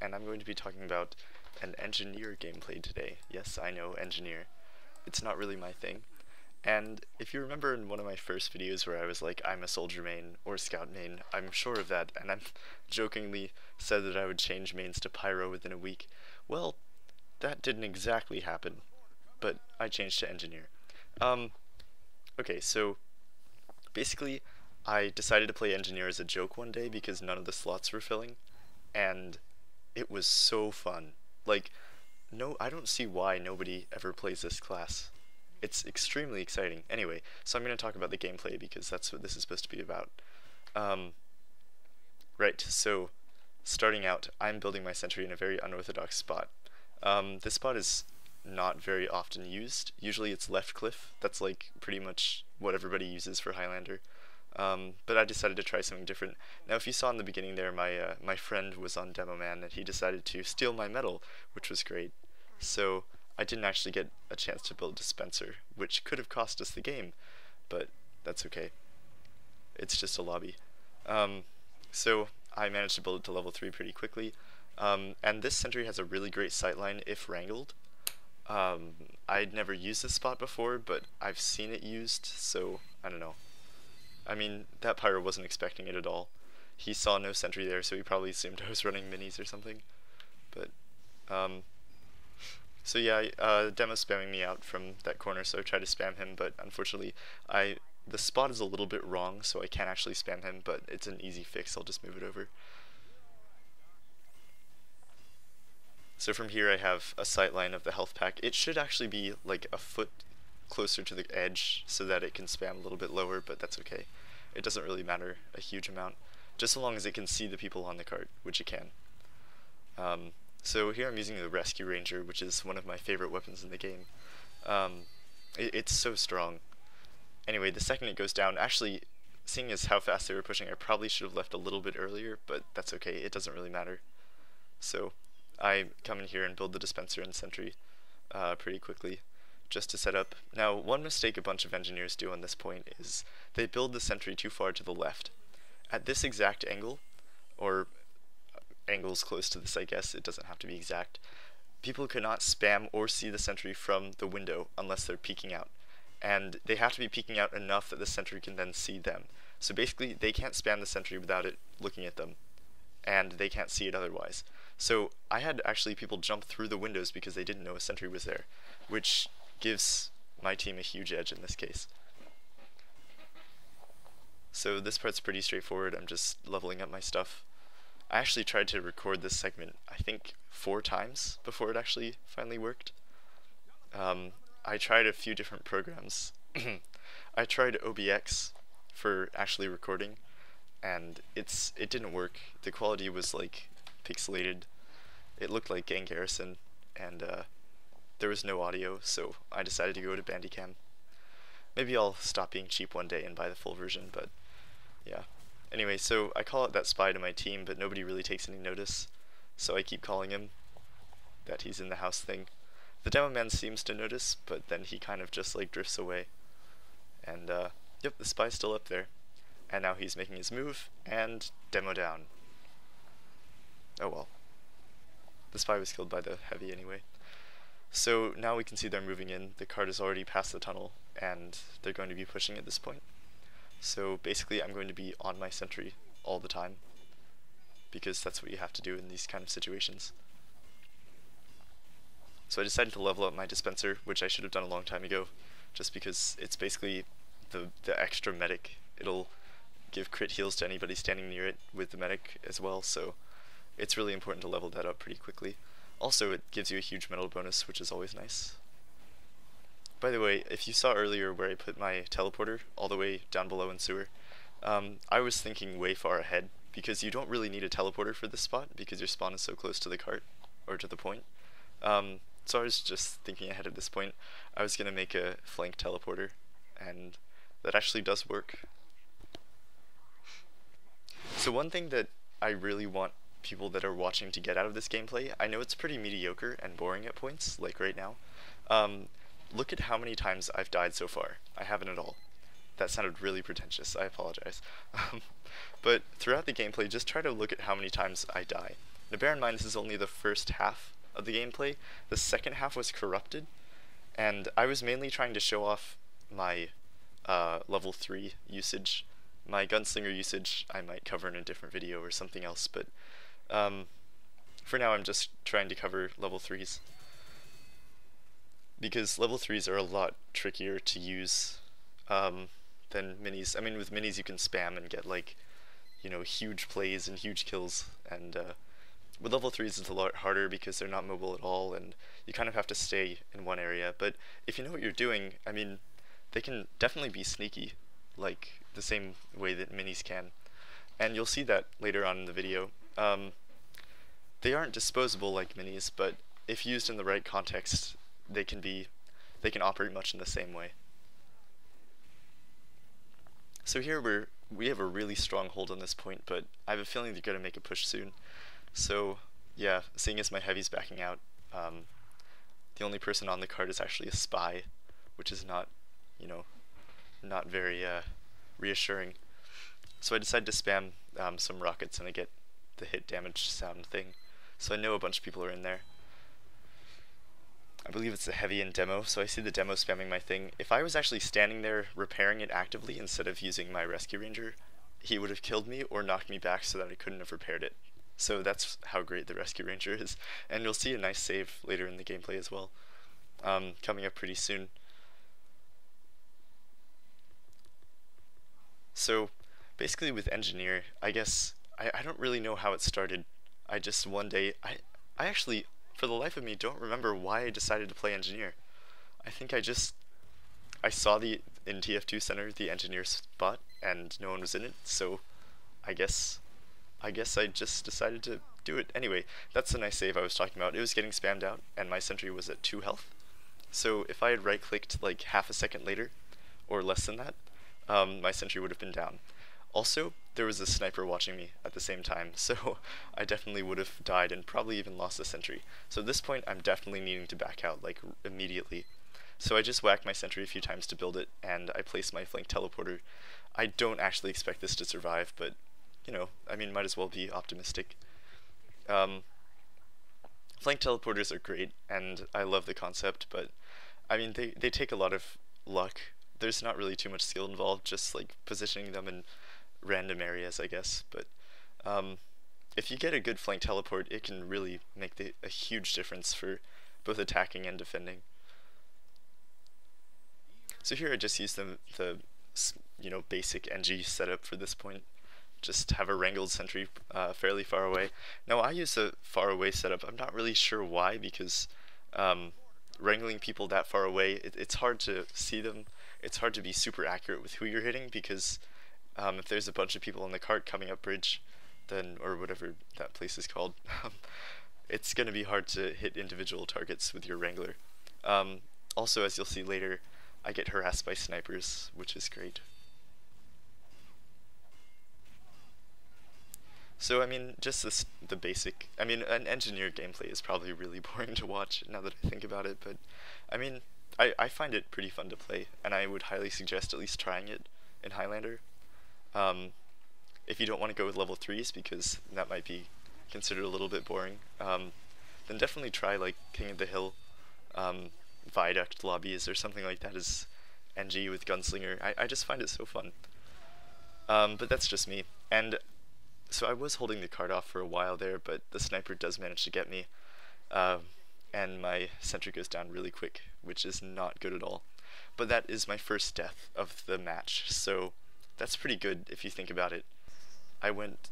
and I'm going to be talking about an engineer gameplay today. Yes, I know, engineer. It's not really my thing. And if you remember in one of my first videos where I was like, I'm a soldier main or scout main, I'm sure of that, and I'm jokingly said that I would change mains to pyro within a week. Well, that didn't exactly happen, but I changed to engineer. Um, okay, so basically, I decided to play engineer as a joke one day because none of the slots were filling, and it was so fun. Like, no, I don't see why nobody ever plays this class. It's extremely exciting. Anyway, so I'm going to talk about the gameplay because that's what this is supposed to be about. Um, right, so starting out, I'm building my sentry in a very unorthodox spot. This spot is not very often used. Usually it's left cliff. That's like pretty much what everybody uses for Highlander. But I decided to try something different. Now, if you saw in the beginning there, my friend was on Demo Man, and he decided to steal my medal, which was great. So I didn't actually get a chance to build a dispenser, which could have cost us the game, but that's okay. It's just a lobby. So I managed to build it to level 3 pretty quickly, and this sentry has a really great sightline if wrangled. I'd never used this spot before, but I've seen it used, so I don't know. I mean, that pyro wasn't expecting it at all. He saw no sentry there, so he probably assumed I was running minis or something. But, so yeah, Demo's spamming me out from that corner, so I tried to spam him, but unfortunately, the spot is a little bit wrong, so I can't actually spam him, but it's an easy fix, I'll just move it over. So from here I have a sight line of the health pack. It should actually be like a foot closer to the edge so that it can spam a little bit lower, but that's okay. It doesn't really matter a huge amount, just so long as it can see the people on the cart, which it can. So here I'm using the Rescue Ranger, which is one of my favorite weapons in the game. It's so strong. Anyway, the second it goes down, actually, seeing as how fast they were pushing, I probably should have left a little bit earlier, but that's okay, it doesn't really matter. So I come in here and build the dispenser and sentry pretty quickly, just to set up. Now, one mistake a bunch of engineers do on this point is they build the sentry too far to the left. At this exact angle, or angles close to this I guess, it doesn't have to be exact, people cannot spam or see the sentry from the window unless they're peeking out. And they have to be peeking out enough that the sentry can then see them. So basically, they can't spam the sentry without it looking at them, and they can't see it otherwise. So I had actually people jump through the windows because they didn't know a sentry was there, which gives my team a huge edge in this case. So this part's pretty straightforward, I'm just leveling up my stuff. I actually tried to record this segment, I think 4 times before it actually finally worked. I tried a few different programs. I tried OBX for actually recording, and it didn't work. The quality was like pixelated. It looked like Gang Garrison, and there was no audio, so I decided to go to Bandicam. Maybe I'll stop being cheap one day and buy the full version, but yeah. Anyway, so I call out that spy to my team, but nobody really takes any notice, so I keep calling him that he's in the house thing. The demo man seems to notice, but then he kind of just like drifts away. And yep, the spy's still up there. And now he's making his move, and demo down. Oh well. The spy was killed by the heavy anyway. So now we can see they're moving in. The cart is already past the tunnel, and they're going to be pushing at this point. So basically I'm going to be on my sentry all the time, because that's what you have to do in these kind of situations. So I decided to level up my dispenser, which I should have done a long time ago, just because it's basically the extra medic. It'll give crit heals to anybody standing near it with the medic as well, so it's really important to level that up pretty quickly. Also, it gives you a huge medal bonus, which is always nice. By the way, if you saw earlier where I put my teleporter all the way down below in sewer, I was thinking way far ahead, because you don't really need a teleporter for this spot, because your spawn is so close to the cart, or to the point. So I was just thinking ahead at this point. I was going to make a flank teleporter, and that actually does work. So one thing that I really want people that are watching to get out of this gameplay, I know it's pretty mediocre and boring at points, like right now. Look at how many times I've died so far. I haven't at all. That sounded really pretentious, I apologize. But throughout the gameplay, just try to look at how many times I die. Now bear in mind this is only the first half of the gameplay. The second half was corrupted, and I was mainly trying to show off my level 3 usage. My gunslinger usage I might cover in a different video or something else, but for now I'm just trying to cover level 3s. Because level 3s are a lot trickier to use than minis. I mean, with minis you can spam and get, like, you know, huge plays and huge kills, and with level 3s it's a lot harder because they're not mobile at all, and you kind of have to stay in one area. But if you know what you're doing, I mean, they can definitely be sneaky, like the same way that minis can. And you'll see that later on in the video. They aren't disposable like minis, but if used in the right context, they can operate much in the same way. So here we have a really strong hold on this point, but I have a feeling they're going to make a push soon. So yeah, seeing as my heavy's backing out, the only person on the card is actually a spy, which is not, you know, not very reassuring. So I decided to spam some rockets, and I get the hit damage sound thing. So I know a bunch of people are in there. I believe it's a heavy in demo, so I see the demo spamming my thing. If I was actually standing there repairing it actively instead of using my rescue ranger, he would have killed me or knocked me back so that I couldn't have repaired it. So that's how great the rescue ranger is. And you'll see a nice save later in the gameplay as well, coming up pretty soon. So basically with Engineer, I guess, I don't really know how it started. I just one day, I actually, for the life of me, don't remember why I decided to play Engineer. I think I saw in TF2 Center the Engineer spot, and no one was in it, so I guess I just decided to do it. Anyway, that's the nice save I was talking about. It was getting spammed out, and my sentry was at 2 health. So if I had right-clicked like half a second later, or less than that, my sentry would have been down. Also, there was a sniper watching me at the same time, so I definitely would have died and probably even lost the sentry. So at this point, I'm definitely needing to back out, like, immediately. So I just whacked my sentry a few times to build it, and I placed my flank teleporter. I don't actually expect this to survive, but, you know, I mean, might as well be optimistic. Flank teleporters are great, and I love the concept, but, I mean, they take a lot of luck. There's not really too much skill involved, just, like, positioning them in random areas, I guess. But if you get a good flank teleport, it can really make a huge difference for both attacking and defending. So here I just used the you know, basic Engie setup for this point. Just have a wrangled sentry fairly far away. Now I use a far away setup. I'm not really sure why, because wrangling people that far away, it's hard to see them. It's hard to be super accurate with who you're hitting, because if there's a bunch of people in the cart coming up bridge, then, or whatever that place is called, it's going to be hard to hit individual targets with your wrangler. Also, as you'll see later, I get harassed by snipers, which is great. So I mean, just the basic, I mean, an Engineer gameplay is probably really boring to watch now that I think about it, but I mean, I find it pretty fun to play, and I would highly suggest at least trying it in Highlander. If you don't want to go with level 3s, because that might be considered a little bit boring, then definitely try like King of the Hill, Viaduct lobbies, or something like that as Engie with Gunslinger. I just find it so fun. But that's just me. And so I was holding the card off for a while there, but the sniper does manage to get me, and my sentry goes down really quick, which is not good at all. But that is my first death of the match, so that's pretty good if you think about it. I went,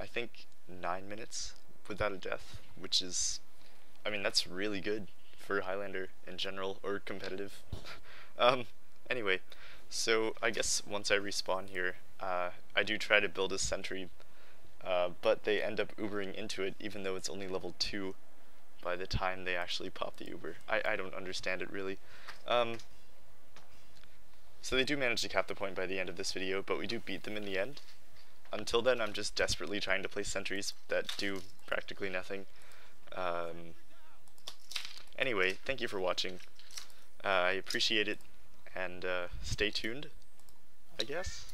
I think, 9 minutes without a death, which is, I mean, that's really good for Highlander in general, or competitive. Anyway, so I guess once I respawn here, I do try to build a sentry, but they end up Ubering into it, even though it's only level 2 by the time they actually pop the Uber. I don't understand it really. So they do manage to cap the point by the end of this video, but we do beat them in the end. Until then, I'm just desperately trying to place sentries that do practically nothing. Anyway, thank you for watching. I appreciate it, and stay tuned, I guess.